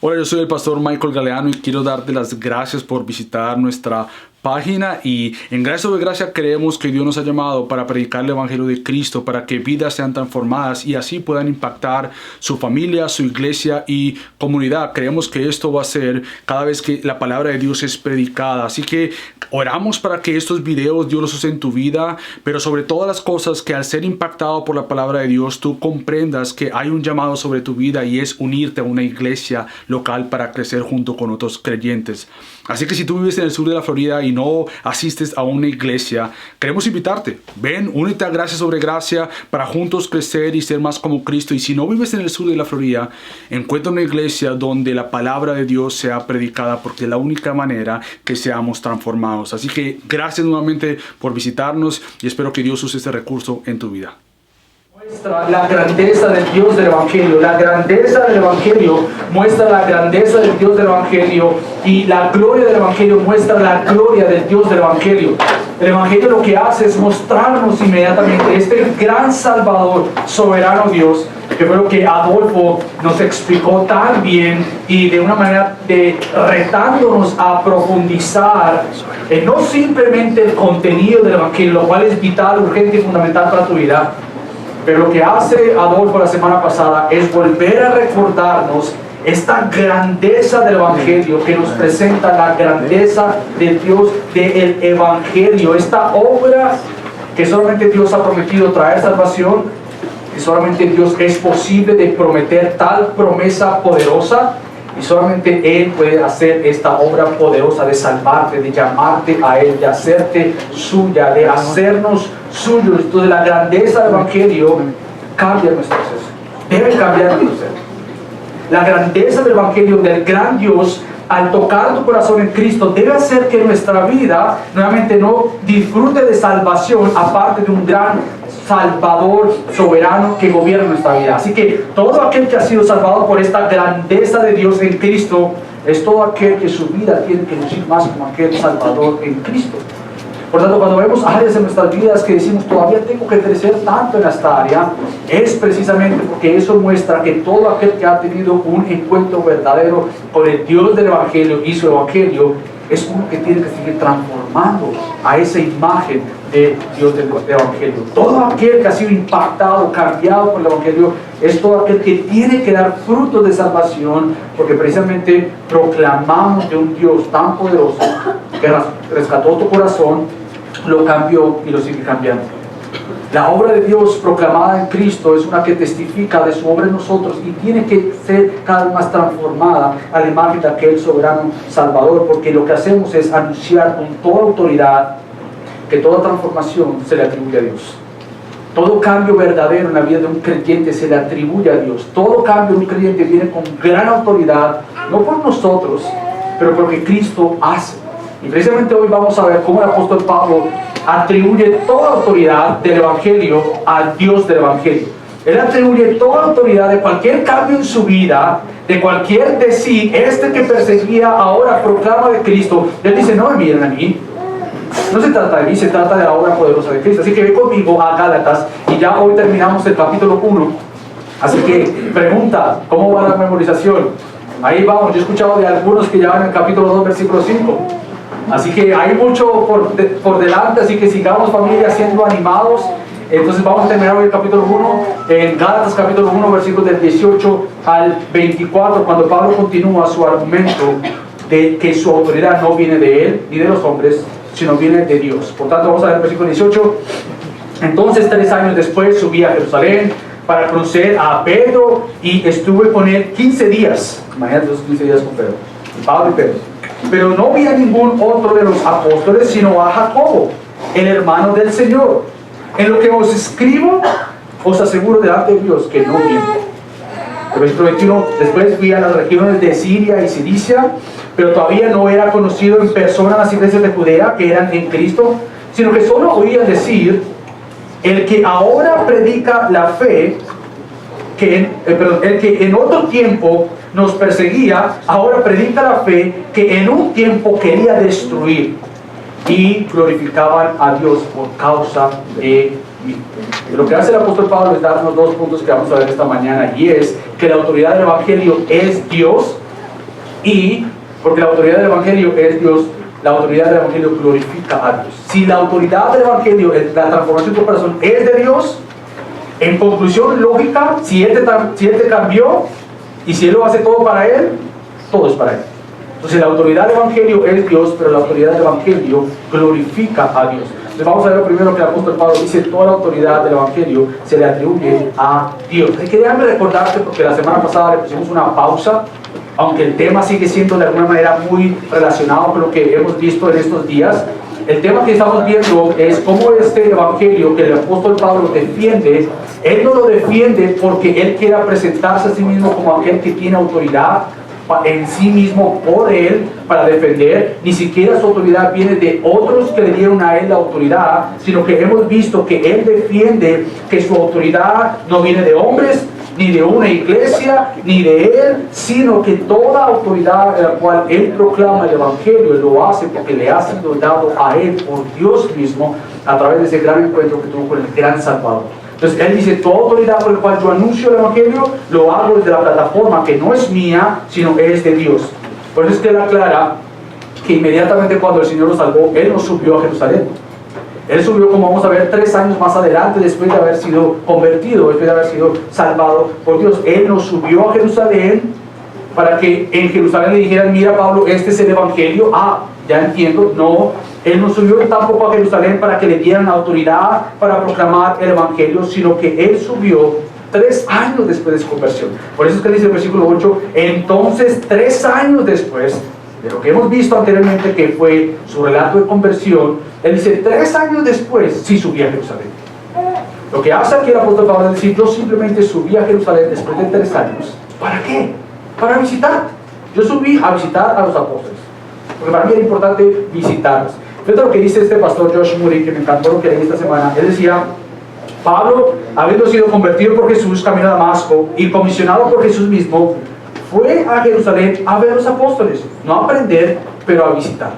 Hola, yo soy el pastor Michael Galeano y quiero darte las gracias por visitar nuestra página, y en Gracia sobre Gracia creemos que Dios nos ha llamado para predicar el Evangelio de Cristo, para que vidas sean transformadas y así puedan impactar su familia, su iglesia y comunidad. Creemos que esto va a ser cada vez que la palabra de Dios es predicada, así que oramos para que estos videos Dios los use en tu vida, pero sobre todas las cosas que al ser impactado por la palabra de Dios tú comprendas que hay un llamado sobre tu vida y es unirte a una iglesia local para crecer junto con otros creyentes. Así que si tú vives en el sur de la Florida y no asistes a una iglesia, queremos invitarte. Ven, únete a Gracia sobre Gracia para juntos crecer y ser más como Cristo. Y si no vives en el sur de la Florida, encuentra una iglesia donde la palabra de Dios sea predicada, porque es la única manera que seamos transformados. Así que gracias nuevamente por visitarnos y espero que Dios use este recurso en tu vida. Muestra la grandeza del Dios del Evangelio. La grandeza del Evangelio muestra la grandeza del Dios del Evangelio, y la gloria del Evangelio muestra la gloria del Dios del Evangelio. El Evangelio lo que hace es mostrarnos inmediatamente este gran Salvador, soberano Dios, que fue lo que Adolfo nos explicó tan bien y de una manera retándonos a profundizar en no simplemente el contenido del Evangelio, lo cual es vital, urgente y fundamental para tu vida. Pero lo que hace Adolfo la semana pasada es volver a recordarnos esta grandeza del Evangelio, que nos presenta la grandeza de Dios del Evangelio, esta obra que solamente Dios ha prometido traer salvación, que solamente Dios es posible de prometer tal promesa poderosa, y solamente Él puede hacer esta obra poderosa de salvarte, de llamarte a Él, de hacerte suya, de hacernos suyos. Entonces la grandeza del Evangelio cambia nuestro ser, debe cambiar nuestro ser. La grandeza del Evangelio, del gran Dios, al tocar tu corazón en Cristo, debe hacer que nuestra vida nuevamente no disfrute de salvación aparte de un gran Salvador soberano que gobierna nuestra vida. Así que todo aquel que ha sido salvado por esta grandeza de Dios en Cristo es todo aquel que su vida tiene que lucir más como aquel Salvador en Cristo. Por tanto, cuando vemos áreas en nuestras vidas que decimos todavía tengo que crecer tanto en esta área, es precisamente porque eso muestra que todo aquel que ha tenido un encuentro verdadero con el Dios del Evangelio y su Evangelio es uno que tiene que seguir transformando a esa imagen de Dios del Evangelio. Todo aquel que ha sido impactado, cambiado por el Evangelio, es todo aquel que tiene que dar frutos de salvación, porque precisamente proclamamos de un Dios tan poderoso que rescató tu corazón, lo cambió y lo sigue cambiando. La obra de Dios proclamada en Cristo es una que testifica de su obra en nosotros y tiene que ser cada vez más transformada a la imagen de aquel soberano Salvador, porque lo que hacemos es anunciar con toda autoridad que toda transformación se le atribuye a Dios. Todo cambio verdadero en la vida de un creyente se le atribuye a Dios. Todo cambio de un creyente viene con gran autoridad, no por nosotros, pero por lo que Cristo hace. Y precisamente hoy vamos a ver cómo el apóstol Pablo atribuye toda autoridad del Evangelio al Dios del Evangelio. Él atribuye toda autoridad de cualquier cambio en su vida, de cualquier de sí, que perseguía ahora proclama de Cristo. Él dice, no me miren a mí, no se trata de mí, se trata de la obra poderosa de Cristo. Así que ve conmigo a Gálatas, y ya hoy terminamos el capítulo 1. Así que pregunta, ¿cómo va la memorización? Ahí vamos, yo he escuchado de algunos que ya van en el capítulo 2, versículo 5. Así que hay mucho por delante, así que sigamos, familia, siendo animados. Entonces vamos a terminar hoy el capítulo 1, en Gálatas capítulo 1, versículos del 18 al 24, cuando Pablo continúa su argumento de que su autoridad no viene de él ni de los hombres, sino viene de Dios. Por tanto, vamos a ver el versículo 18. Entonces 3 años después subí a Jerusalén para conocer a Pedro, y estuve con él 15 días. Imagínate los 15 días con Pedro, Pablo y Pedro. Pero no vi a ningún otro de los apóstoles, sino a Jacobo, el hermano del Señor. En lo que os escribo, os aseguro delante de Dios que no miento. El versículo 21, después fui a las regiones de Siria y Cilicia, pero todavía no era conocido en persona las iglesias de Judea que eran en Cristo, sino que solo oía decir, el que ahora predica la fe, el que en otro tiempo nos perseguía, ahora predica la fe que en un tiempo quería destruir, y glorificaban a Dios por causa de mí. Lo que hace el apóstol Pablo es darnos 2 puntos que vamos a ver esta mañana, y es que la autoridad del Evangelio es Dios, Y porque la autoridad del Evangelio es Dios, la autoridad del Evangelio glorifica a Dios. Si la autoridad del Evangelio, la transformación de tu corazón, es de Dios, en conclusión lógica, si Él te cambió y si Él lo hace todo para Él, todo es para Él. Entonces la autoridad del Evangelio es Dios, pero la autoridad del Evangelio glorifica a Dios. Entonces vamos a ver lo primero que el apóstol Pablo dice: toda la autoridad del Evangelio se le atribuye a Dios. Y déjame recordarte, porque la semana pasada le pusimos una pausa, aunque el tema sigue siendo de alguna manera muy relacionado con lo que hemos visto en estos días. El tema que estamos viendo es cómo este Evangelio que el apóstol Pablo defiende, él no lo defiende porque él quiera presentarse a sí mismo como aquel que tiene autoridad en sí mismo por él para defender, ni siquiera su autoridad viene de otros que le dieron a él la autoridad, sino que hemos visto que él defiende que su autoridad no viene de hombres, ni de una iglesia, ni de él, sino que toda autoridad en la cual él proclama el Evangelio, él lo hace porque le ha sido dado a él por Dios mismo a través de ese gran encuentro que tuvo con el gran Salvador. Entonces él dice: toda autoridad por la cual yo anuncio el Evangelio, lo hago desde la plataforma que no es mía, sino es de Dios. Por eso es que él aclara que inmediatamente cuando el Señor lo salvó, él no subió a Jerusalén. Él subió, como vamos a ver, 3 años más adelante, después de haber sido convertido, después de haber sido salvado por Dios. Él no subió a Jerusalén para que en Jerusalén le dijeran: mira, Pablo, este es el Evangelio. Ah, ya entiendo. No, él no subió tampoco a Jerusalén para que le dieran autoridad para proclamar el Evangelio, sino que él subió 3 años después de su conversión. Por eso es que dice el versículo 8: entonces 3 años después de lo que hemos visto anteriormente, que fue su relato de conversión, él dice: 3 años después sí subí a Jerusalén. Lo que hace aquí el apóstol Pablo es decir: yo simplemente subí a Jerusalén después de 3 años. ¿Para qué? Para visitar. Yo subí a visitar a los apóstoles, porque para mí era importante visitarlos. Fíjate lo que dice este pastor Josh Murray, que me encantó lo que leí esta semana. Él decía: Pablo, habiendo sido convertido por Jesús, camino a Damasco y comisionado por Jesús mismo, fue a Jerusalén a ver a los apóstoles, no a aprender, pero a visitar.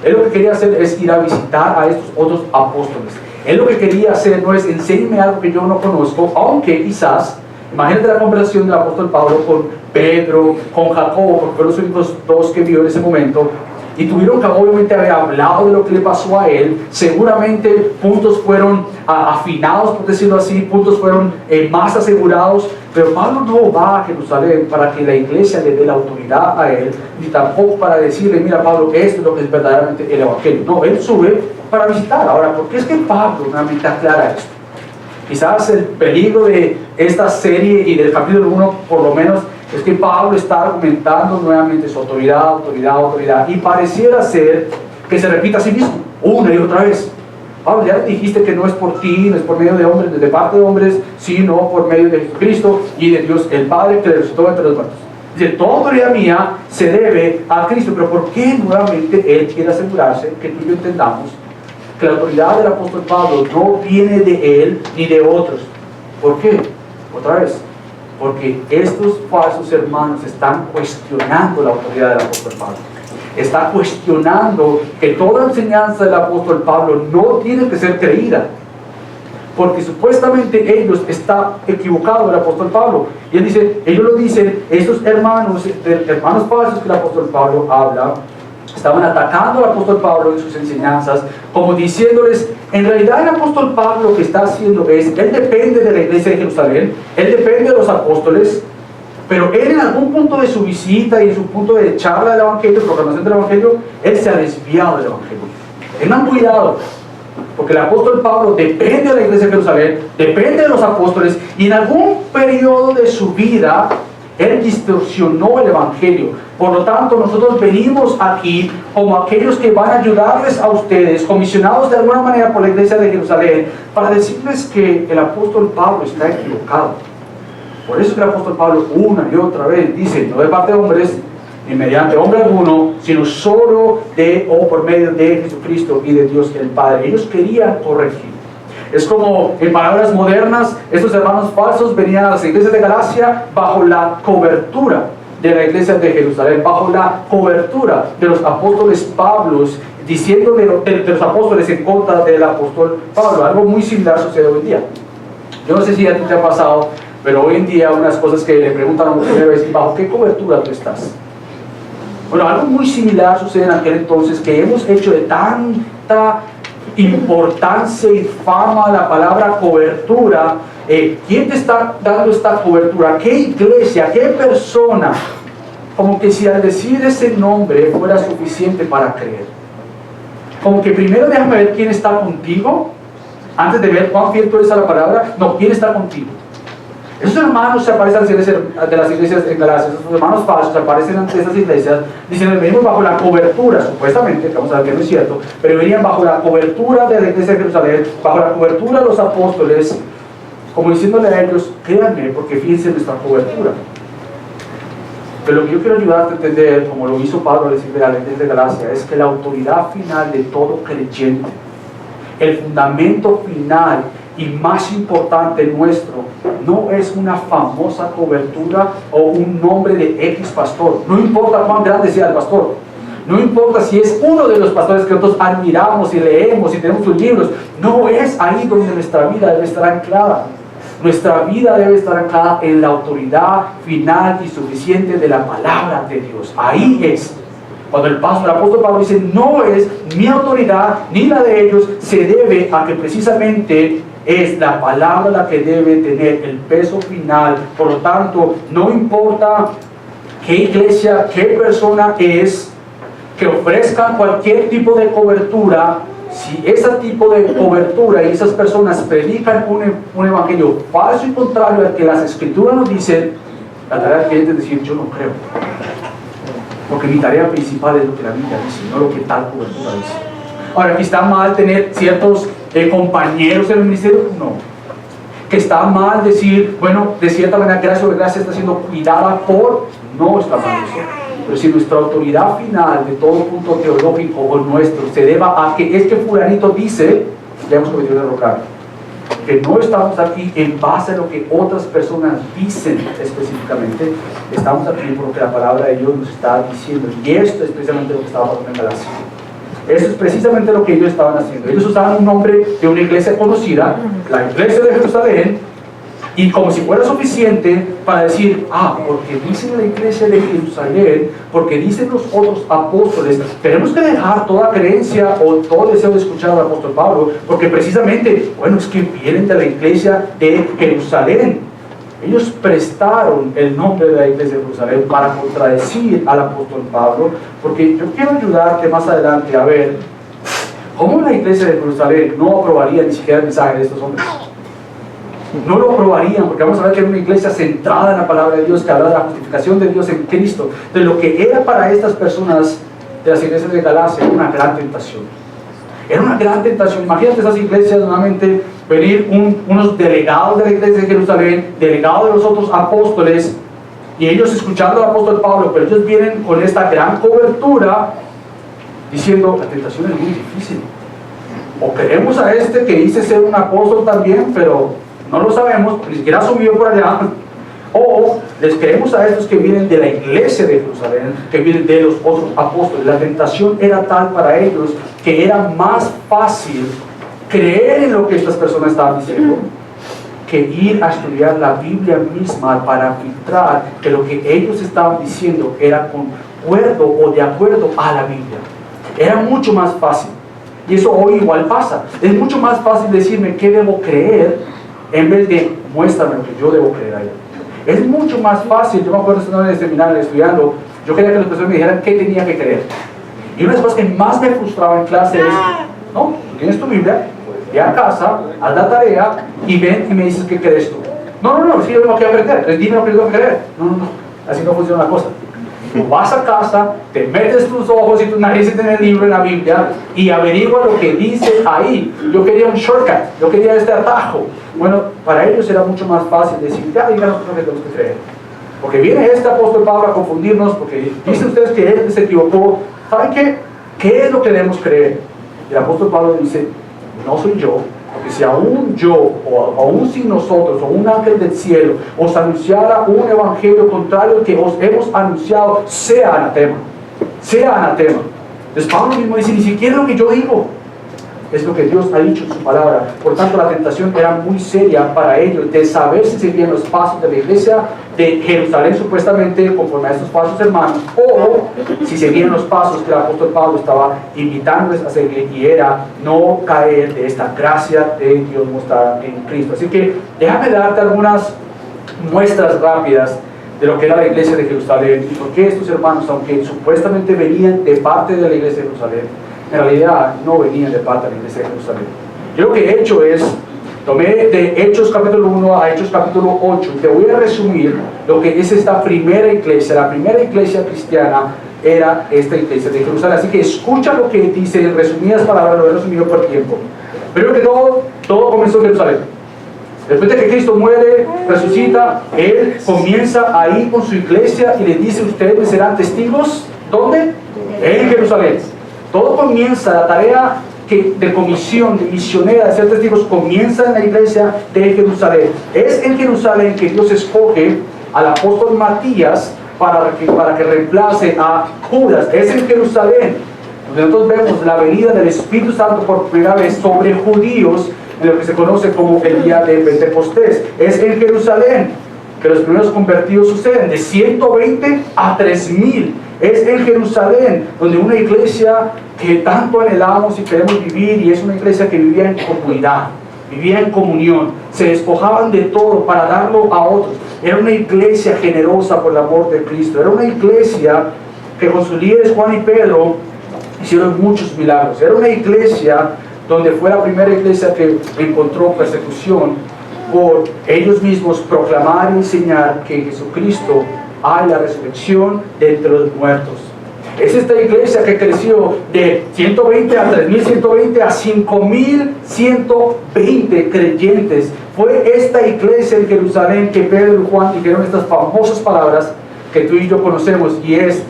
Él lo que quería hacer es ir a visitar a estos otros apóstoles. Él lo que quería hacer no es: enséñame algo que yo no conozco, aunque quizás, imagínate la conversación del apóstol Pablo con Pedro, con Jacobo, porque fueron los únicos 2 que vio en ese momento, y tuvieron que obviamente haber hablado de lo que le pasó a él. Seguramente puntos fueron afinados, por decirlo así, puntos fueron más asegurados, pero Pablo no va a Jerusalén para que la iglesia le dé la autoridad a él, ni tampoco para decirle: mira, Pablo, esto es lo que es verdaderamente el Evangelio. No, él sube para visitar. Ahora, ¿por qué es que Pablo realmente aclara esto? Quizás el peligro de esta serie y del capítulo 1, por lo menos, es que Pablo está argumentando nuevamente su autoridad, y pareciera ser que se repita a sí mismo una y otra vez. Pablo, ya dijiste que no es por ti, no es por medio de hombres, de parte de hombres, sino por medio de Jesucristo y de Dios el Padre, que le resucitó entre los muertos. Dice: toda autoridad mía se debe a Cristo. Pero ¿por qué nuevamente él quiere asegurarse que tú y yo entendamos que la autoridad del apóstol Pablo no viene de él ni de otros? ¿Por qué? Otra vez, porque estos falsos hermanos están cuestionando la autoridad del apóstol Pablo. Está cuestionando que toda enseñanza del apóstol Pablo no tiene que ser creída, porque supuestamente ellos están equivocados, el apóstol Pablo. Y él dice, ellos lo dicen, estos hermanos falsos que el apóstol Pablo habla, estaban atacando al apóstol Pablo en sus enseñanzas, como diciéndoles: en realidad el apóstol Pablo lo que está haciendo es, él depende de la iglesia de Jerusalén, él depende de los apóstoles, pero él en algún punto de su visita y en su punto de charla del Evangelio, proclamación del Evangelio, él se ha desviado del Evangelio. Tengan cuidado, porque el apóstol Pablo depende de la iglesia de Jerusalén, depende de los apóstoles, y en algún periodo de su vida él distorsionó el Evangelio. Por lo tanto, nosotros venimos aquí como aquellos que van a ayudarles a ustedes, comisionados de alguna manera por la iglesia de Jerusalén, para decirles que el apóstol Pablo está equivocado. Por eso que el apóstol Pablo una y otra vez dice: no de parte de hombres, ni mediante hombre alguno, sino solo de o por medio de Jesucristo y de Dios el Padre. Ellos querían corregir. Es como, en palabras modernas, estos hermanos falsos venían a las iglesias de Galacia bajo la cobertura de la iglesia de Jerusalén, bajo la cobertura de los apóstoles Pablo, diciendo de los apóstoles en contra del apóstol Pablo. Algo muy similar sucede hoy en día. Yo no sé si a ti te ha pasado, pero hoy en día unas cosas que le preguntan a un mujer es: ¿bajo qué cobertura tú estás? Bueno, algo muy similar sucede en aquel entonces, que hemos hecho de tanta importancia y fama a la palabra cobertura. ¿Quién te está dando esta cobertura? ¿Qué iglesia? ¿Qué persona? Como que si al decir ese nombre fuera suficiente para creer. Como que primero déjame ver quién está contigo, antes de ver cuán fiel tú eres a la palabra. No, quién está contigo. Esos hermanos se aparecen de las iglesias en Galacia, esos hermanos falsos aparecen ante esas iglesias, diciendo, venimos bajo la cobertura, supuestamente, que vamos a ver que no es cierto, pero venían bajo la cobertura de la iglesia de Jerusalén, bajo la cobertura de los apóstoles, como diciéndole a ellos, créanme, porque fíjense en nuestra cobertura. Pero lo que yo quiero ayudarte a entender, como lo hizo Pablo al decirle a la iglesia de Galacia, es que la autoridad final de todo creyente, el fundamento final y más importante nuestro, no es una famosa cobertura o un nombre de X pastor. No importa cuán grande sea el pastor, no importa si es uno de los pastores que nosotros admiramos y leemos y tenemos sus libros, no es ahí donde nuestra vida debe estar anclada. Nuestra vida debe estar anclada en la autoridad final y suficiente de la palabra de Dios. Ahí es. Cuando el apóstol Pablo dice, no es mi autoridad ni la de ellos, se debe a que precisamente es la palabra la que debe tener el peso final. Por lo tanto, no importa qué iglesia, qué persona es, que ofrezcan cualquier tipo de cobertura, si ese tipo de cobertura y esas personas predican un evangelio falso y contrario al que las escrituras nos dicen, la tarea del cliente es decir, yo no creo. Porque mi tarea principal es lo que la Biblia dice, no lo que tal cobertura dice. Ahora, ¿que está mal tener ciertos compañeros en el ministerio? No. ¿Que está mal decir, bueno, de cierta manera, gracia o gracia está siendo cuidada por? No está mal eso. Pero si nuestra autoridad final de todo punto teológico o nuestro se deba a que es que fulanito dice, ya hemos cometido un error grave. Que no estamos aquí en base a lo que otras personas dicen específicamente, estamos aquí por lo que la palabra de Dios nos está diciendo. Y esto es precisamente lo que estaba pasando en Galacia. Eso es precisamente lo que ellos estaban haciendo. Ellos usaban un nombre de una iglesia conocida, la iglesia de Jerusalén, y como si fuera suficiente para decir, porque dice la iglesia de Jerusalén, porque dicen los otros apóstoles, tenemos que dejar toda creencia o todo deseo de escuchar al apóstol Pablo, porque precisamente, bueno, es que vienen de la iglesia de Jerusalén. Ellos prestaron el nombre de la iglesia de Jerusalén para contradecir al apóstol Pablo, porque yo quiero ayudarte más adelante a ver cómo la iglesia de Jerusalén no aprobaría ni siquiera el mensaje de estos hombres. No lo aprobarían, porque vamos a ver que era una iglesia centrada en la palabra de Dios, que habla de la justificación de Dios en Cristo, de lo que era para estas personas de las iglesias de Galacia una gran tentación. Era una gran tentación. Imagínate esas iglesias, nuevamente, venir unos delegados de la iglesia de Jerusalén, delegados de los otros apóstoles, y ellos escuchando al apóstol Pablo, pero ellos vienen con esta gran cobertura, diciendo, la tentación es muy difícil. O queremos a este que dice ser un apóstol también, pero no lo sabemos, ni siquiera subió por allá. O les creemos a estos que vienen de la iglesia de Jerusalén, que vienen de los otros apóstoles. La tentación era tal para ellos que era más fácil creer en lo que estas personas estaban diciendo que ir a estudiar la Biblia misma para filtrar que lo que ellos estaban diciendo era concuerdo o de acuerdo a la Biblia. Era mucho más fácil. Y eso hoy igual pasa. Es mucho más fácil decirme qué debo creer en vez de muéstrame lo que yo debo creer ahí. Es mucho más fácil. Yo me acuerdo estando en el seminario estudiando, yo quería que las personas me dijeran qué tenía que creer. Y una de las cosas que más me frustraba en clase es, no, tú tienes tu Biblia, ve a casa, haz la tarea y ven y me dices qué crees tú. No, es que yo tengo que aprender, entonces dime lo que yo tengo que creer. No, así no funciona la cosa. Tú vas a casa, te metes tus ojos y tus narices en el libro, en la Biblia, y averigua lo que dice ahí. Yo quería un shortcut, yo quería este atajo. Bueno, para ellos era mucho más fácil decir, ya díganos lo que tenemos que creer. Porque viene este apóstol Pablo a confundirnos, porque dicen ustedes que él se equivocó. ¿Saben qué? ¿Qué es lo que debemos creer? Y el apóstol Pablo dice, no soy yo, porque si aún yo, o aún sin nosotros, o un ángel del cielo, os anunciara un evangelio contrario al que os hemos anunciado, sea anatema. Sea anatema. Entonces Pablo mismo dice, ni siquiera lo que yo digo. Es lo que Dios ha dicho en su palabra. Por tanto, la tentación era muy seria para ellos de saber si seguían los pasos de la iglesia de Jerusalén, supuestamente conforme a estos pasos, hermanos, o si seguían los pasos que el apóstol Pablo estaba invitándoles a seguir, y era no caer de esta gracia de Dios mostrada en Cristo. Así que déjame darte algunas muestras rápidas de lo que era la iglesia de Jerusalén y por qué estos hermanos, aunque supuestamente venían de parte de la iglesia de Jerusalén, en realidad no venían de parte de la iglesia de Jerusalén. Yo lo que he hecho es, tomé de Hechos capítulo 1 a Hechos capítulo 8 y te voy a resumir lo que es esta primera iglesia. La primera iglesia cristiana era esta iglesia de Jerusalén. Así que escucha lo que dice en resumidas palabras, lo he resumido por tiempo. Primero que todo comenzó en Jerusalén. Después de que Cristo muere, resucita, Él comienza ahí con su iglesia y le dice: ustedes me serán testigos, ¿dónde? En Jerusalén. Todo comienza, la tarea de comisión, de misionera, de ser testigos, comienza en la iglesia de Jerusalén. Es en Jerusalén que Dios escoge al apóstol Matías para que reemplace a Judas. Es en Jerusalén donde nosotros vemos la venida del Espíritu Santo por primera vez sobre judíos, en lo que se conoce como el día de Pentecostés. Es en Jerusalén que los primeros convertidos suceden, de 120 a 3000. Es en Jerusalén donde una iglesia que tanto anhelamos y queremos vivir, y es una iglesia que vivía en comunidad, vivía en comunión, se despojaban de todo para darlo a otros. Era una iglesia generosa por el amor de Cristo. Era una iglesia que con sus líderes Juan y Pedro hicieron muchos milagros. Era una iglesia donde fue la primera iglesia que encontró persecución por ellos mismos proclamar y enseñar que en Jesucristo hay la resurrección de entre los muertos. Es esta iglesia que creció de 120 a 3120 a 5120 creyentes. Fue esta iglesia en Jerusalén que Pedro y Juan dijeron estas famosas palabras que tú y yo conocemos, y es: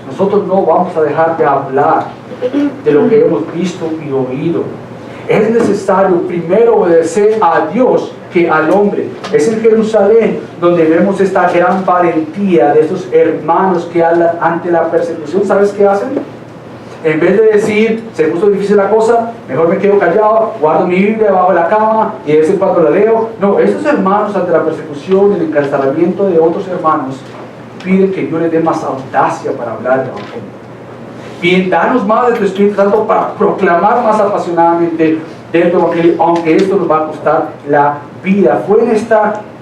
nosotros no vamos a dejar de hablar de lo que hemos visto y oído. Es necesario primero obedecer a Dios que al hombre. Es en Jerusalén donde vemos esta gran valentía de estos hermanos que ante la persecución, ¿sabes qué hacen? En vez de decir: se puso difícil la cosa, mejor me quedo callado, guardo mi Biblia debajo de la cama y de vez en cuando la leo. No, estos hermanos ante la persecución y el encarcelamiento de otros hermanos piden que Dios les dé más audacia para hablar del Evangelio. Piden: danos más de tu Espíritu Santo para proclamar más apasionadamente de tu Evangelio, aunque esto nos va a costar la vida. Fue en este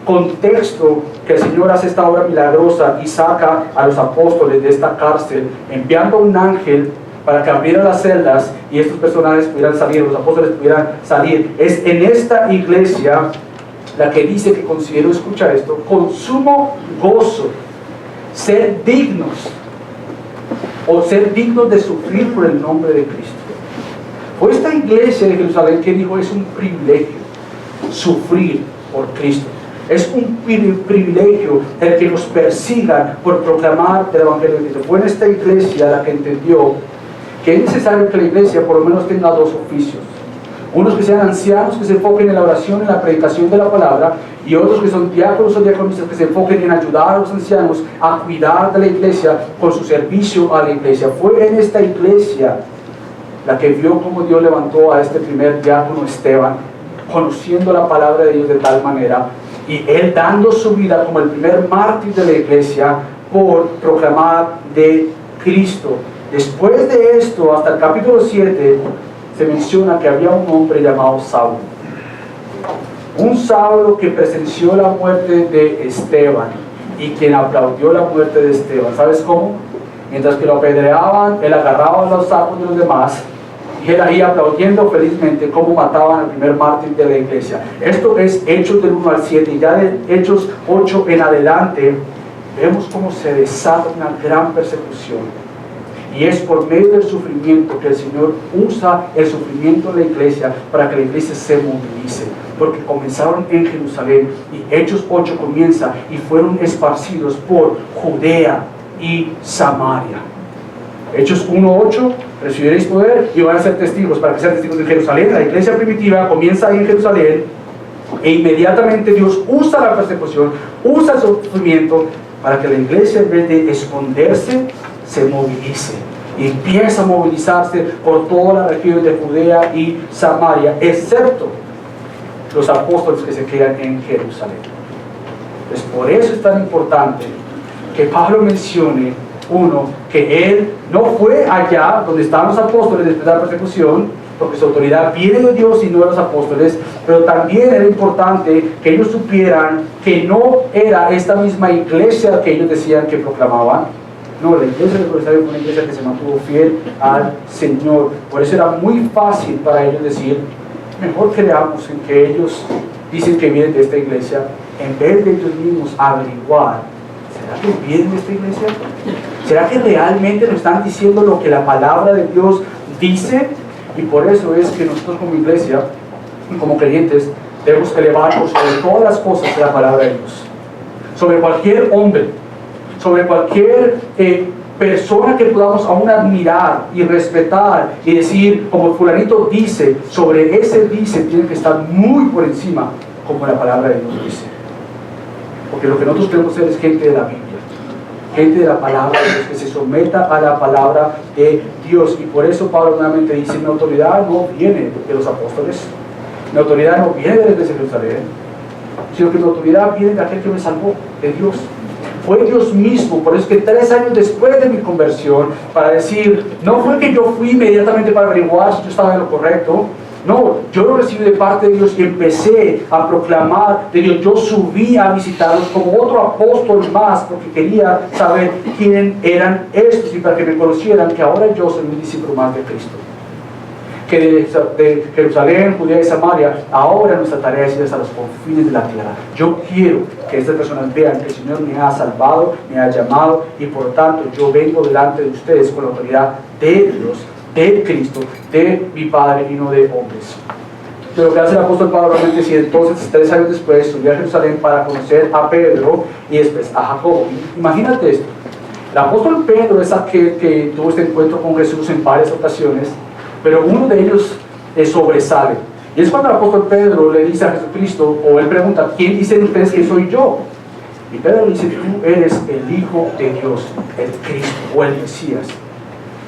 contexto que el Señor hace esta obra milagrosa y saca a los apóstoles de esta cárcel, enviando a un ángel para que abriera las celdas y estos personajes pudieran salir, los apóstoles pudieran salir. Es en esta iglesia la que dice que considero, escuchar esto, con sumo gozo ser dignos de sufrir por el nombre de Cristo. Fue esta iglesia de Jerusalén que dijo: es un privilegio sufrir por Cristo. Es un privilegio el que nos persigan por proclamar el Evangelio de Cristo. Fue en esta iglesia la que entendió que es necesario que la iglesia por lo menos tenga dos oficios. Unos que sean ancianos, que se enfoquen en la oración, en la predicación de la palabra, y otros que son diáconos o diaconisas, que se enfoquen en ayudar a los ancianos a cuidar de la iglesia con su servicio a la iglesia. Fue en esta iglesia la que vio cómo Dios levantó a este primer diácono Esteban, conociendo la palabra de Dios de tal manera, y él dando su vida como el primer mártir de la iglesia por proclamar de Cristo. Después de esto, hasta el capítulo 7, se menciona que había un hombre llamado Saulo. Un Saulo que presenció la muerte de Esteban y quien aplaudió la muerte de Esteban. ¿Sabes cómo? Mientras que lo apedreaban, él agarraba los sacos de los demás y él ahí aplaudiendo felizmente cómo mataban al primer mártir de la iglesia. Esto es Hechos del 1 al 7, y ya de Hechos 8 en adelante vemos cómo se desata una gran persecución. Y es por medio del sufrimiento que el Señor usa el sufrimiento de la iglesia para que la iglesia se movilice. Porque comenzaron en Jerusalén y Hechos 8 comienza y fueron esparcidos por Judea y Samaria. Hechos 1:8, recibiréis poder y van a ser testigos, para que sean testigos de Jerusalén. La iglesia primitiva comienza ahí en Jerusalén e inmediatamente Dios usa la persecución, usa el sufrimiento para que la iglesia, en vez de esconderse, se movilice. y empieza a movilizarse por toda la región de Judea y Samaria, excepto los apóstoles que se quedan en Jerusalén. Pues por eso es tan importante que Pablo mencione, uno, que él no fue allá donde estaban los apóstoles después de la persecución, porque su autoridad viene de Dios y no de los apóstoles, pero también era importante que ellos supieran que no era esta misma iglesia que ellos decían que proclamaban. No, la iglesia de Jerusalén fue una iglesia que se mantuvo fiel al Señor. Por eso era muy fácil para ellos decir, mejor creamos en que ellos dicen que vienen de esta iglesia, en vez de ellos mismos averiguar, ¿será que vienen de esta iglesia? ¿Será que realmente nos están diciendo lo que la palabra de Dios dice? Y por eso es que nosotros como iglesia, como creyentes, debemos elevarnos sobre todas las cosas de la palabra de Dios. Sobre cualquier hombre, sobre cualquier persona que podamos aún admirar y respetar y decir, como fulanito dice, sobre ese dice tiene que estar muy por encima, como la palabra de Dios dice. Porque lo que nosotros queremos ser es gente de la Biblia, gente de la palabra de Dios, que se someta a la palabra de Dios. Y por eso Pablo nuevamente dice, mi autoridad no viene de los apóstoles, mi autoridad no viene de la iglesia de Jerusalén, sino que mi autoridad viene de aquel que me salvó, de Dios. Fue Dios mismo. Por eso es que 3 años después de mi conversión, para decir, no fue que yo fui inmediatamente para averiguar si yo estaba en lo correcto. No, yo lo recibí de parte de Dios y empecé a proclamar de Dios. Yo subí a visitarlos como otro apóstol más, porque quería saber quién eran estos y para que me conocieran que ahora yo soy un discípulo más de Cristo. Que de Jerusalén, Judea y Samaria, ahora nuestra tarea es ir hasta los confines de la tierra. Yo quiero que estas personas vean que el Señor me ha salvado, me ha llamado, y por tanto yo vengo delante de ustedes con la autoridad de Dios, de Cristo, de mi Padre y no de hombres. Pero lo que hace el apóstol Pablo realmente es, entonces 3 años después subió a Jerusalén para conocer a Pedro y después a Jacobo. Imagínate esto. El apóstol Pedro es aquel que tuvo este encuentro con Jesús en varias ocasiones, pero uno de ellos sobresale. Y es cuando el apóstol Pedro le dice a Jesucristo, o él pregunta, ¿quién dicen ustedes que soy yo? Y Pedro le dice, tú eres el Hijo de Dios, el Cristo o el Mesías.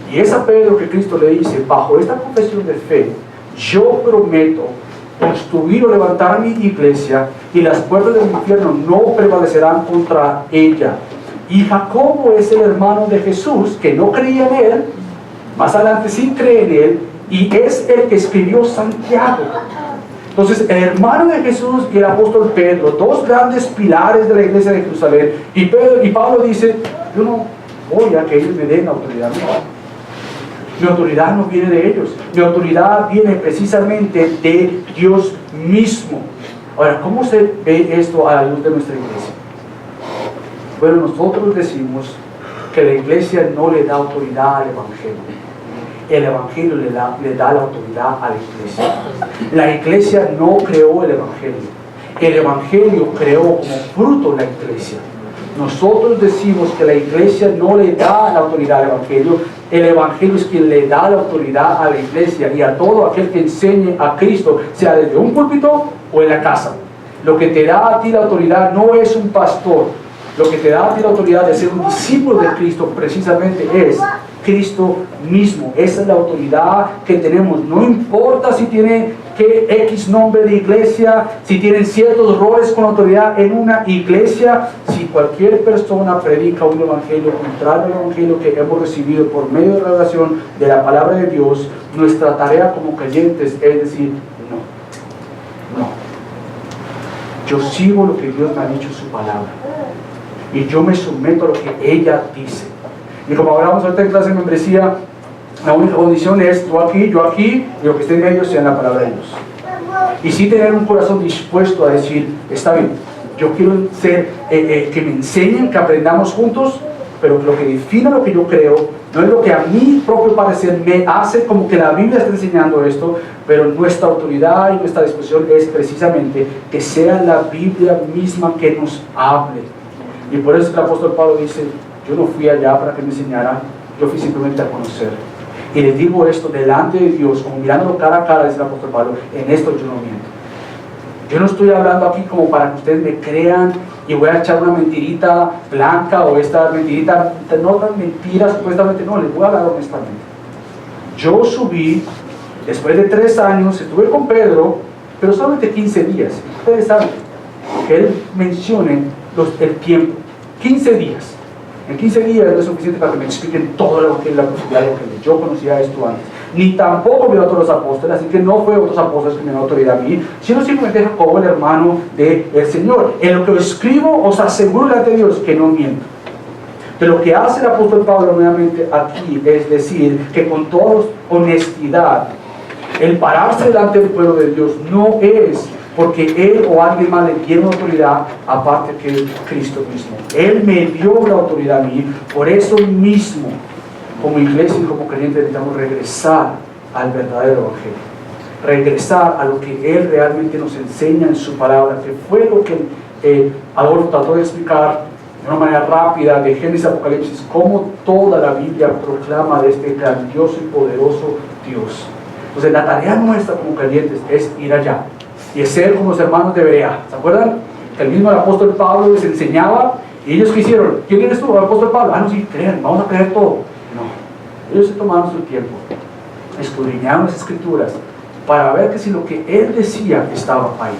Y es a Pedro que Cristo le dice, bajo esta confesión de fe, yo prometo construir o levantar mi iglesia y las puertas del infierno no prevalecerán contra ella. Y Jacobo es el hermano de Jesús que no creía en él, más adelante sí cree en él, y es el que escribió Santiago. Entonces el hermano de Jesús y el apóstol Pedro, 2 grandes pilares de la iglesia de Jerusalén, y Pablo dice, yo no voy a que ellos me den autoridad. Mi autoridad no viene de ellos, mi autoridad viene precisamente de Dios mismo. Ahora, ¿cómo se ve esto a la luz de nuestra iglesia? Bueno, nosotros decimos que la iglesia no le da autoridad al evangelio. El evangelio le da la autoridad a la iglesia. La iglesia no creó el evangelio. El evangelio creó como fruto la iglesia. Nosotros decimos que la iglesia no le da la autoridad al evangelio. El evangelio es quien le da la autoridad a la iglesia y a todo aquel que enseñe a Cristo, sea desde un púlpito o en la casa. Lo que te da a ti la autoridad no es un pastor. Lo que te da a ti la autoridad de ser un discípulo de Cristo precisamente es Cristo mismo. Esa es la autoridad que tenemos. No importa si tiene que X nombre de iglesia, si tienen ciertos roles con autoridad en una iglesia, si cualquier persona predica un evangelio contrario al evangelio que hemos recibido por medio de la revelación de la palabra de Dios, nuestra tarea como creyentes es decir, no. Yo sigo lo que Dios me ha dicho en su palabra. Y yo me someto a lo que ella dice. Y como hablamos ahorita en clase de membresía, la única condición es yo aquí, y lo que esté en medio sea en la palabra de Dios. Y sí tener un corazón dispuesto a decir, está bien, yo quiero ser, que me enseñen, que aprendamos juntos, pero lo que define lo que yo creo, no es lo que a mi propio parecer me hace como que la Biblia está enseñando esto, pero nuestra autoridad y nuestra disposición es precisamente que sea la Biblia misma que nos hable. Y por eso el apóstol Pablo dice, yo no fui allá para que me enseñaran, yo fui simplemente a conocer. Y les digo esto delante de Dios, como mirándolo cara a cara, dice el apóstol Pablo, en esto yo no miento. Yo no estoy hablando aquí como para que ustedes me crean y voy a echar una mentirita blanca o esta mentirita, no tan mentira supuestamente, no, les voy a hablar honestamente. Yo subí, después de 3 años, estuve con Pedro, pero solamente 15 días. Ustedes saben que él mencione el tiempo, 15 días. En 15 días no es suficiente para que me expliquen todo lo que es la profundidad de lo que yo conocía esto antes. Ni tampoco vio a todos los apóstoles, así que no fue a otros apóstoles que me dieron autoridad a mí, sino simplemente Jacobo, el hermano del Señor. En lo que escribo os aseguro delante de Dios que no miento. De lo que hace el apóstol Pablo nuevamente aquí es decir que con toda honestidad el pararse delante del pueblo de Dios no es porque él o alguien más le tiene autoridad aparte que Cristo mismo. Él me dio la autoridad a mí, por eso mismo como iglesia y como creyentes necesitamos regresar al verdadero evangelio, regresar a lo que él realmente nos enseña en su palabra, que fue lo que Adolfo trató de explicar de una manera rápida de Génesis a Apocalipsis, cómo toda la Biblia proclama de este grandioso y poderoso Dios. Entonces la tarea nuestra como creyentes es ir allá y ser como los hermanos de Berea. ¿Se acuerdan? Que el mismo apóstol Pablo les enseñaba y ellos ¿qué hicieron? ¿Quién eres tú, el apóstol Pablo? No, sí, crean, vamos a creer todo. No, ellos se tomaron su tiempo, escudriñaron las escrituras para ver que si lo que él decía estaba ahí.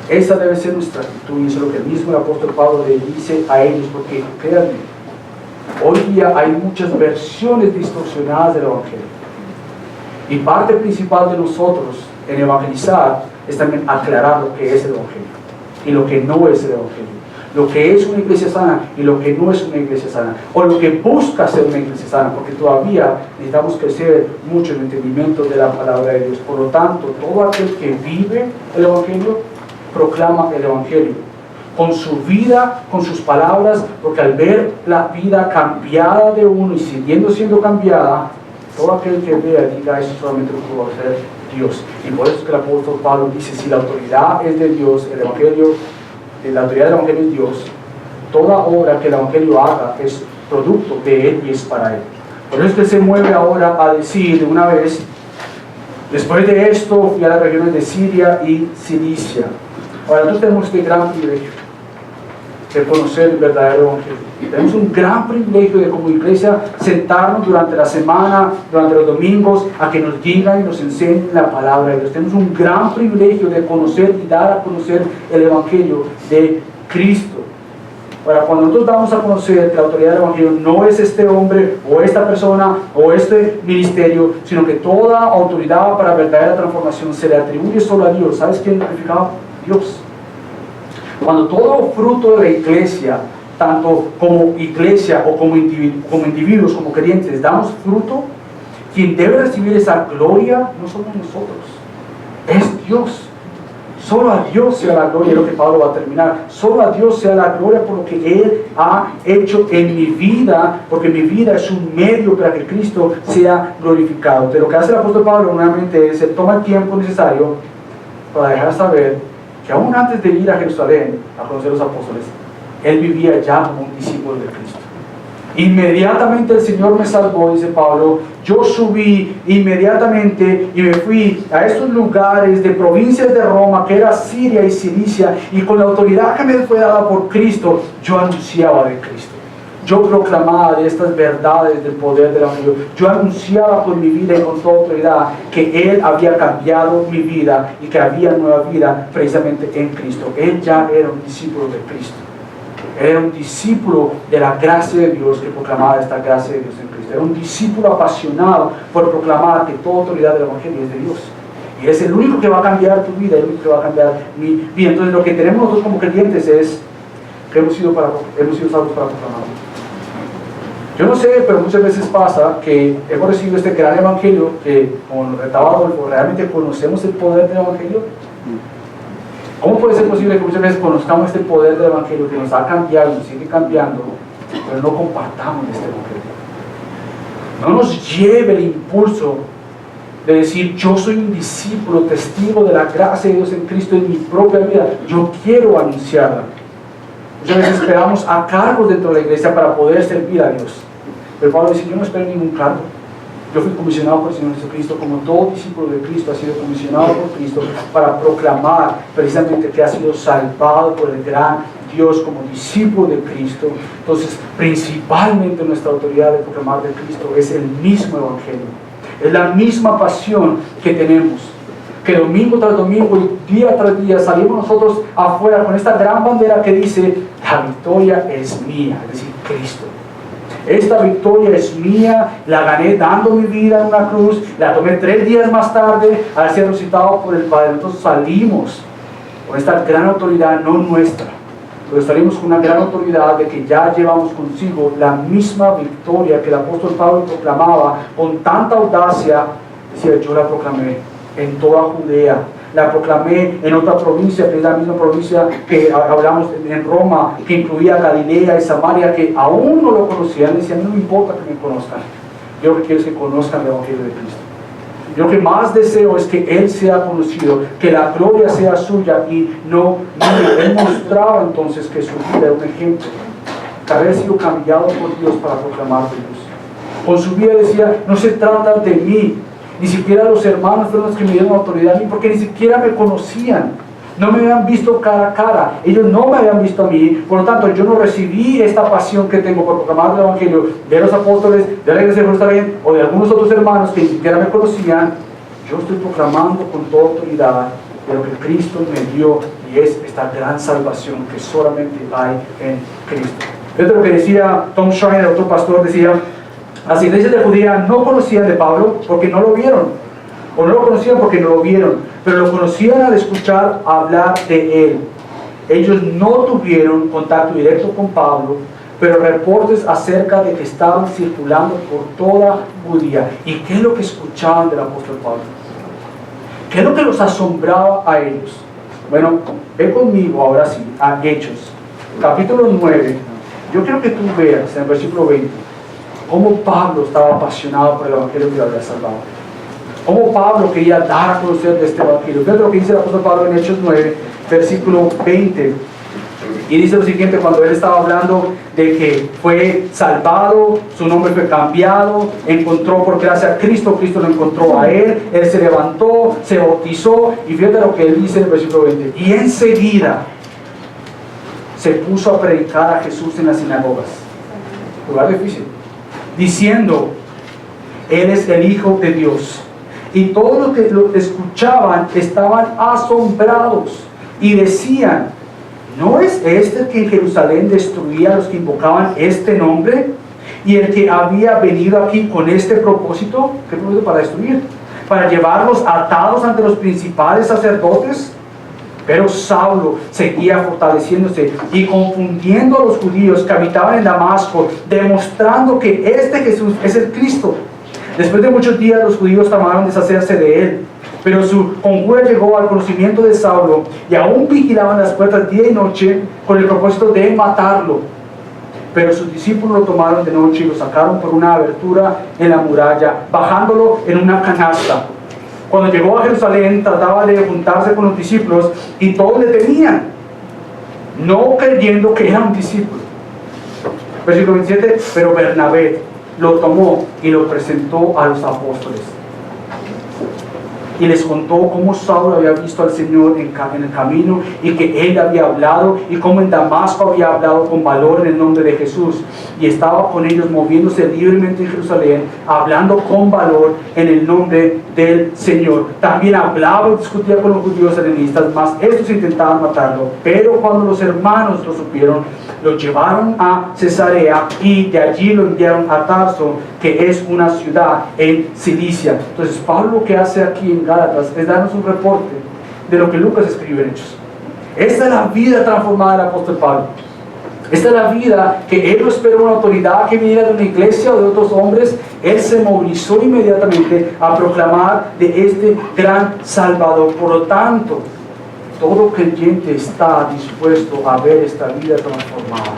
Esa debe ser nuestra actitud y eso es lo que el mismo apóstol Pablo le dice a ellos, porque créanme, hoy día hay muchas versiones distorsionadas del evangelio y parte principal de nosotros en evangelizar es también aclarar lo que es el evangelio y lo que no es el evangelio, lo que es una iglesia sana y lo que no es una iglesia sana, o lo que busca ser una iglesia sana, porque todavía necesitamos crecer mucho en el entendimiento de la palabra de Dios. Por lo tanto, todo aquel que vive el evangelio proclama el evangelio con su vida, con sus palabras, porque al ver la vida cambiada de uno y siguiendo siendo cambiada, todo aquel que vea diga eso solamente lo puede hacer Dios. Y por eso es que el apóstol Pablo dice, si la autoridad es de Dios, el evangelio, la autoridad del evangelio es Dios, toda obra que el evangelio haga es producto de él y es para él. Por eso es que se mueve ahora a decir de una vez, después de esto fui a las regiones de Siria y Cilicia. Ahora nosotros tenemos este gran privilegio de conocer el verdadero evangelio. Tenemos un gran privilegio de como iglesia sentarnos durante la semana, durante los domingos, a que nos digan y nos enseñen la palabra de Dios. Tenemos un gran privilegio de conocer y dar a conocer el evangelio de Cristo. Ahora, cuando nosotros damos a conocer que la autoridad del evangelio no es este hombre o esta persona o este ministerio, sino que toda autoridad para verdadera transformación se le atribuye solo a Dios. ¿Sabes quién glorificaba? Dios. Cuando todo fruto de la iglesia, tanto como iglesia o como individuos, como creyentes, damos fruto, quien debe recibir esa gloria no somos nosotros, es Dios. Solo a Dios sea la gloria, es lo que Pablo va a terminar. Solo a Dios sea la gloria por lo que Él ha hecho en mi vida, porque mi vida es un medio para que Cristo sea glorificado. Pero lo que hace el apóstol Pablo nuevamente es, él toma el tiempo necesario para dejar saber que aún antes de ir a Jerusalén a conocer a los apóstoles, él vivía ya como un discípulo de Cristo. Inmediatamente el Señor me salvó, dice Pablo, yo subí inmediatamente y me fui a estos lugares de provincias de Roma, que era Siria y Cilicia, y con la autoridad que me fue dada por Cristo, yo anunciaba de Cristo. Yo proclamaba de estas verdades del poder del evangelio. Yo anunciaba con mi vida y con toda autoridad que Él había cambiado mi vida y que había nueva vida precisamente en Cristo. Él ya era un discípulo de Cristo. Era un discípulo de la gracia de Dios que proclamaba esta gracia de Dios en Cristo. Era un discípulo apasionado por proclamar que toda autoridad del evangelio es de Dios. Y es el único que va a cambiar tu vida, el único que va a cambiar mi vida. Entonces lo que tenemos nosotros como creyentes es que hemos sido salvos para proclamar. Yo no sé, pero muchas veces pasa que hemos recibido este gran evangelio que, como nos retaba Adolfo, realmente conocemos el poder del evangelio. ¿Cómo puede ser posible que muchas veces conozcamos este poder del evangelio que nos ha cambiado y nos sigue cambiando, pero no compartamos este evangelio? No nos lleve el impulso de decir, yo soy un discípulo, testigo de la gracia de Dios en Cristo en mi propia vida, yo quiero anunciarla. Muchas veces esperamos a cargos dentro de la iglesia para poder servir a Dios. Pero Pablo dice, yo no espero ningún cargo. Yo fui comisionado por el Señor Jesucristo, como todo discípulo de Cristo ha sido comisionado por Cristo para proclamar precisamente que ha sido salvado por el gran Dios como discípulo de Cristo. Entonces, principalmente nuestra autoridad de proclamar de Cristo es el mismo Evangelio. Es la misma pasión que tenemos. Que domingo tras domingo y día tras día salimos nosotros afuera con esta gran bandera que dice: la victoria es mía, es decir, Cristo. Esta victoria es mía, la gané dando mi vida en una cruz, la tomé 3 días más tarde al ser resucitado por el Padre. Nosotros salimos con esta gran autoridad, no nuestra, pero salimos con una gran autoridad de que ya llevamos consigo la misma victoria que el apóstol Pablo proclamaba con tanta audacia. Decía: yo la proclamé en toda Judea, la proclamé en otra provincia, que es la misma provincia que hablamos en Roma, que incluía Galilea y Samaria, que aún no lo conocían. Decían: no me importa que me conozcan, yo lo que quiero es que conozcan el Evangelio de Cristo. Yo lo que más deseo es que Él sea conocido, que la gloria sea suya. Y no, Él mostraba entonces que su vida era un ejemplo, que había sido cambiado por Dios para proclamar de Dios. Con su vida decía: no se trata de mí. Ni siquiera los hermanos fueron los que me dieron autoridad a mí, porque ni siquiera me conocían. No me habían visto cara a cara. Ellos no me habían visto a mí. Por lo tanto, yo no recibí esta pasión que tengo por proclamar el Evangelio de los apóstoles, de la iglesia de Jerusalén o de algunos otros hermanos que ni siquiera me conocían. Yo estoy proclamando con toda autoridad de lo que Cristo me dio, y es esta gran salvación que solamente hay en Cristo. Esto es lo que decía Tom Schreiner, otro pastor, decía: las iglesias de Judea no conocían de Pablo porque no lo vieron, o no lo conocían porque no lo vieron, pero lo conocían al escuchar hablar de él. Ellos no tuvieron contacto directo con Pablo, pero reportes acerca de que estaban circulando por toda Judea. ¿Y qué es lo que escuchaban del apóstol Pablo? ¿Qué es lo que los asombraba a ellos? Bueno, ve conmigo ahora sí a Hechos, capítulo 9. Yo quiero que tú veas en el versículo 20 cómo Pablo estaba apasionado por el Evangelio que lo había salvado. Cómo Pablo quería dar a conocer de este Evangelio. Fíjate lo que dice el apóstol Pablo en Hechos 9, versículo 20. Y dice lo siguiente, cuando él estaba hablando de que fue salvado, su nombre fue cambiado, encontró por gracia a Cristo, Cristo lo encontró a él se levantó, se bautizó, y fíjate lo que él dice en el versículo 20. Y enseguida se puso a predicar a Jesús en las sinagogas. Lugar difícil. Diciendo: Él es el Hijo de Dios. Y todos los que lo escuchaban estaban asombrados y decían: ¿no es este el que en Jerusalén destruía a los que invocaban este nombre? Y el que había venido aquí con este propósito. ¿Qué propósito? Para destruir, para llevarlos atados ante los principales sacerdotes. Pero Saulo seguía fortaleciéndose y confundiendo a los judíos que habitaban en Damasco, demostrando que este Jesús es el Cristo. Después de muchos días los judíos tramaron deshacerse de él, pero su conjura llegó al conocimiento de Saulo, y aún vigilaban las puertas día y noche con el propósito de matarlo. Pero sus discípulos lo tomaron de noche y lo sacaron por una abertura en la muralla, bajándolo en una canasta. Cuando llegó a Jerusalén, trataba de juntarse con los discípulos y todos le temían, no creyendo que era un discípulo. Versículo 27, pero Bernabé lo tomó y lo presentó a los apóstoles. Y les contó cómo Saulo había visto al Señor en el camino, y que él había hablado, y cómo en Damasco había hablado con valor en el nombre de Jesús, y estaba con ellos moviéndose libremente en Jerusalén, hablando con valor en el nombre del Señor. También hablaba y discutía con los judíos helenistas, mas estos intentaban matarlo. Pero cuando los hermanos lo supieron, lo llevaron a Cesarea, y de allí lo enviaron a Tarso, que es una ciudad en Cilicia. Entonces Pablo lo que hace aquí en Gálatas es darnos un reporte de lo que Lucas escribe en Hechos. Esta es la vida transformada del apóstol Pablo. Esta es la vida que él no esperó una autoridad que viniera de una iglesia o de otros hombres. Él se movilizó inmediatamente a proclamar de este gran Salvador. Por lo tanto, todo creyente está dispuesto a ver esta vida transformada.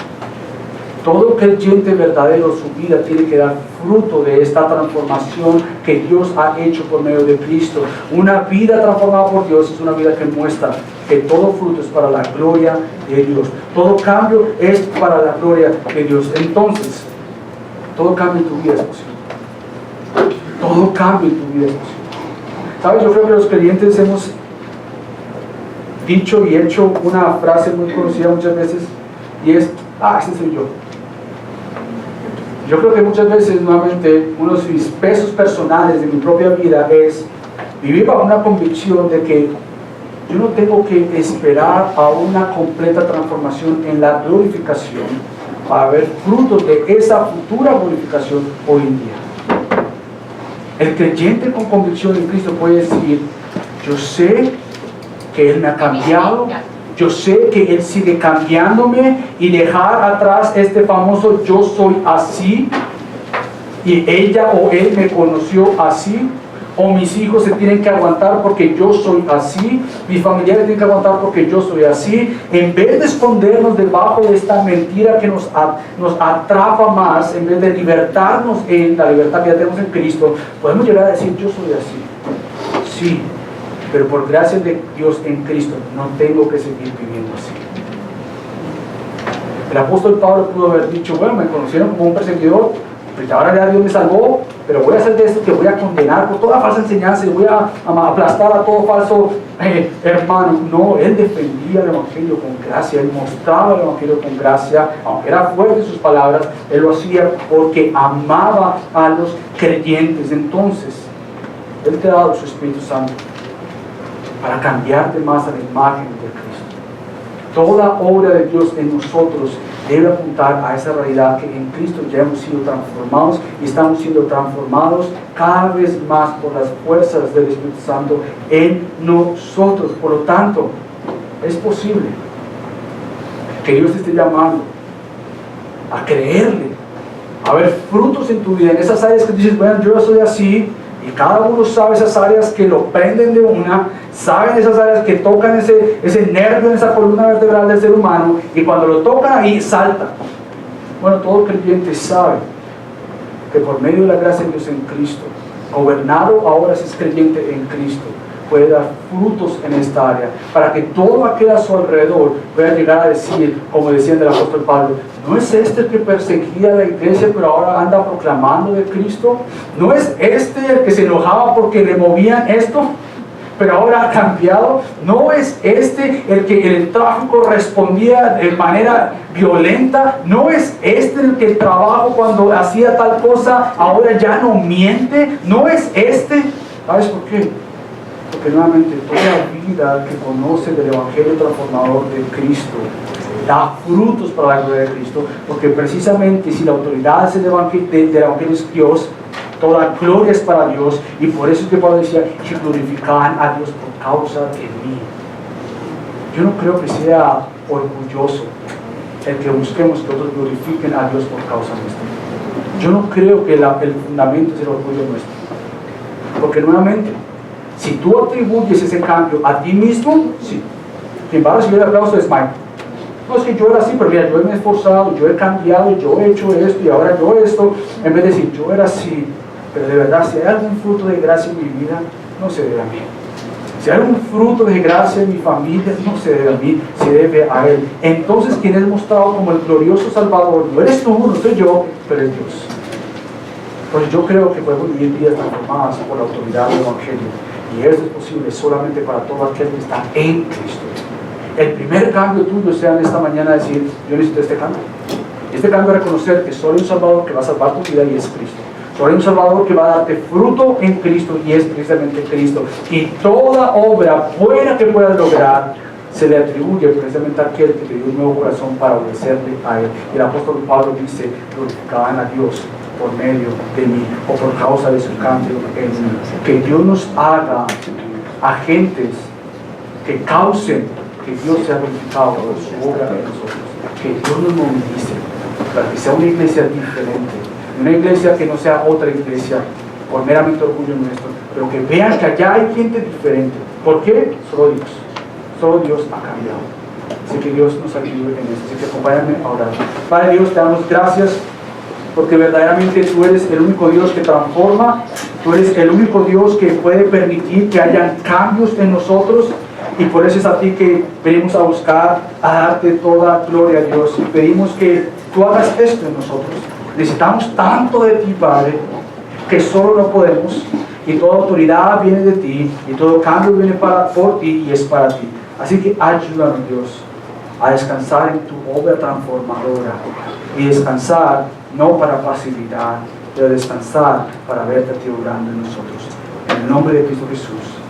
Todo creyente verdadero, su vida tiene que dar fruto de esta transformación que Dios ha hecho por medio de Cristo. Una vida transformada por Dios es una vida que muestra que todo fruto es para la gloria de Dios. Todo cambio es para la gloria de Dios. Entonces, todo cambio en tu vida es posible. Todo cambio en tu vida es posible. ¿Sabes? Yo creo que los creyentes hemos dicho y hecho una frase muy conocida muchas veces, y es, este soy yo. Yo creo que muchas veces, nuevamente, uno de mis pesos personales de mi propia vida es vivir bajo una convicción de que yo no tengo que esperar a una completa transformación en la glorificación para ver frutos de esa futura glorificación hoy en día. El creyente con convicción en Cristo puede decir, yo sé que Él me ha cambiado, yo sé que Él sigue cambiándome, y dejar atrás este famoso yo soy así, y ella o él me conoció así, o mis hijos se tienen que aguantar porque yo soy así, mis familiares tienen que aguantar porque yo soy así. En vez de escondernos debajo de esta mentira que nos atrapa más, en vez de libertarnos en la libertad que ya tenemos en Cristo, podemos llegar a decir yo soy así. Sí, pero por gracia de Dios en Cristo no tengo que seguir viviendo así. El apóstol Pablo pudo haber dicho, bueno, me conocieron como un perseguidor, pero ahora ya Dios me salvó, pero voy a hacer de esto que voy a condenar por toda falsa enseñanza y voy a aplastar a todo falso hermano. No, él defendía el Evangelio con gracia, él mostraba el Evangelio con gracia, aunque era fuerte en sus palabras, él lo hacía porque amaba a los creyentes. Entonces, él te ha dado su Espíritu Santo para cambiarte más a la imagen de Cristo. Toda obra de Dios en nosotros debe apuntar a esa realidad que en Cristo ya hemos sido transformados y estamos siendo transformados cada vez más por las fuerzas del Espíritu Santo en nosotros. Por lo tanto, es posible que Dios te esté llamando a creerle, a ver frutos en tu vida, en esas áreas que dices, bueno, yo soy así. Y cada uno sabe esas áreas que lo prenden de una, saben esas áreas que tocan ese nervio en esa columna vertebral del ser humano, y cuando lo tocan ahí salta. Bueno, todo creyente sabe que por medio de la gracia de Dios en Cristo, gobernado ahora si es creyente en Cristo, puede dar frutos en esta área, para que todo aquel a su alrededor pueda llegar a decir, como decía el apóstol Pablo, ¿no es este el que perseguía a la iglesia pero ahora anda proclamando de Cristo? ¿No es este el que se enojaba porque le movían esto pero ahora ha cambiado? ¿No es este el que en el tráfico respondía de manera violenta? ¿No es este el que el trabajo cuando hacía tal cosa ahora ya no miente? ¿No es este? ¿Sabes por qué? Porque nuevamente toda vida que conoce del Evangelio transformador de Cristo da frutos para la gloria de Cristo, porque precisamente si la autoridad del Evangelio es Dios, toda gloria es para Dios, y por eso es que Pablo decía que glorificaban a Dios por causa de mí. Yo no creo que sea orgulloso el que busquemos que otros glorifiquen a Dios por causa nuestra. Yo no creo que el fundamento es el orgullo nuestro, porque nuevamente, si tú atribuyes ese cambio a ti mismo, sí. Quien va a recibir el aplauso es Mike. No, es que yo era así, pero mira, yo me he esforzado, yo he cambiado, yo he hecho esto y ahora yo esto. En vez de decir, yo era así, pero de verdad, si hay algún fruto de gracia en mi vida, no se debe a mí. Si hay algún fruto de gracia en mi familia, no se debe a mí, se debe a Él. Entonces, quien es mostrado como el glorioso Salvador, no eres tú, no soy yo, pero es Dios. Pues yo creo que podemos vivir vidas transformadas por la autoridad del Evangelio. Y eso es posible solamente para todo aquel que está en Cristo. El primer cambio tuyo sea en esta mañana decir, yo necesito este cambio. Este cambio es reconocer que solo hay un Salvador que va a salvar tu vida y es Cristo. Solo hay un Salvador que va a darte fruto en Cristo y es precisamente Cristo. Y toda obra buena que puedas lograr se le atribuye precisamente a aquel que te dio un nuevo corazón para obedecerle a Él. Y el apóstol Pablo dice, glorificaban a Dios por medio de mí, o por causa de su cambio en mí. Que Dios nos haga agentes que causen que Dios sea glorificado por su obra en nosotros. Que Dios nos movilice para que sea una iglesia diferente, una iglesia que no sea otra iglesia por meramente orgullo nuestro, pero que vean que allá hay gente diferente. ¿Por qué? Solo Dios ha cambiado. Así que Dios nos ayude en eso. Así que acompáñame a orar. Padre Dios, te damos gracias porque verdaderamente tú eres el único Dios que transforma, tú eres el único Dios que puede permitir que hayan cambios en nosotros, y por eso es a ti que venimos a buscar, a darte toda gloria a Dios, y pedimos que tú hagas esto en nosotros. Necesitamos tanto de ti, Padre, que solo no podemos, y toda autoridad viene de ti, y todo cambio viene por ti y es para ti. Así que ayúdanos, Dios, a descansar en tu obra transformadora, y descansar no para pasividad, pero descansar para verte a ti obrando en nosotros. En el nombre de Cristo Jesús.